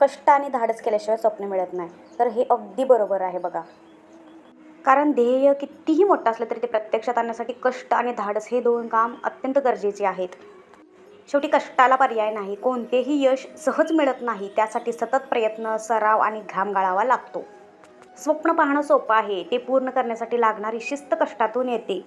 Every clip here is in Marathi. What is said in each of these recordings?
कष्ट आणि धाडस केल्याशिवाय स्वप्न मिळत नाही. तर हे अगदी बरोबर आहे बघा. कारण ध्येय कितीही मोठं असलं तरी ते प्रत्यक्षात आणण्यासाठी कष्ट आणि धाडस हे 2 काम अत्यंत गरजेचे आहेत. शेवटी कष्टाला पर्याय नाही. कोणतेही यश सहज मिळत नाही. त्यासाठी सतत प्रयत्न, सराव आणि घाम गाळावा लागतो. स्वप्न पाहणं सोपं आहे. ते पूर्ण करण्यासाठी लागणारी शिस्त कष्टातून येते.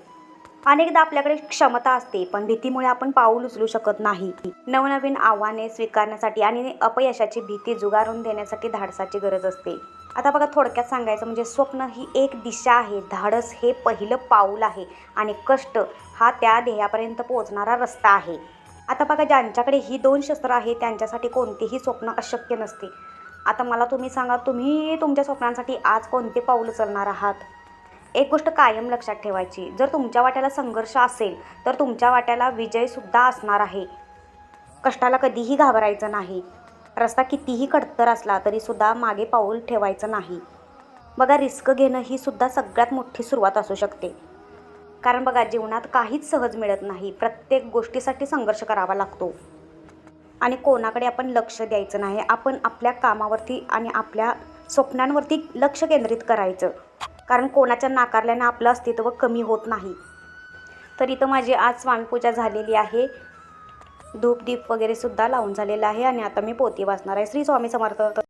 अनेकदा आपल्याकडे क्षमता असते, पण भीतीमुळे आपण पाऊल उचलू शकत नाही. नवनवीन आव्हाने स्वीकारण्यासाठी आणि अपयशाची भीती झुगारून देण्यासाठी धाडसाची गरज असते. आता बघा, थोडक्यात सांगायचं म्हणजे स्वप्न ही एक दिशा आहे, धाडस हे पहिलं पाऊल आहे आणि कष्ट हा त्या ध्येयापर्यंत पोहोचणारा रस्ता आहे. आता बघा, ज्यांच्याकडे ही 2 शस्त्र आहेत त्यांच्यासाठी कोणतेही स्वप्न अशक्य नसते. आता मला तुम्ही सांगा, तुम्ही तुमच्या स्वप्नांसाठी आज कोणते पाऊल उचलणार आहात? एक गोष्ट कायम लक्षात ठेवायची, जर तुमच्या वाट्याला संघर्ष असेल तर तुमच्या वाट्याला विजयसुद्धा असणार आहे. कष्टाला कधीही घाबरायचं नाही. रस्ता कितीही खडतर असला तरीसुद्धा मागे पाऊल ठेवायचं नाही. बघा, रिस्क घेणं ही सुद्धा सगळ्यात मोठी सुरुवात असू शकते. कारण बघा, जीवनात काहीच सहज मिळत नाही. प्रत्येक गोष्टीसाठी संघर्ष करावा लागतो. आणि कोणाकडे आपण लक्ष द्यायचं नाही. आपण आपल्या कामावरती आणि आपल्या स्वप्नांवरती लक्ष केंद्रित करायचं. कारण कोणाच्या नाकारल्याने आपलं अस्तित्व कमी होत नाही. तर इथं माझी आज स्वामीपूजा झालेली आहे. धूप दीप वगैरे सुद्धा लावून झालेलं आहे आणि आता मी पोथी वाचणार आहे. श्री स्वामी समर्थ.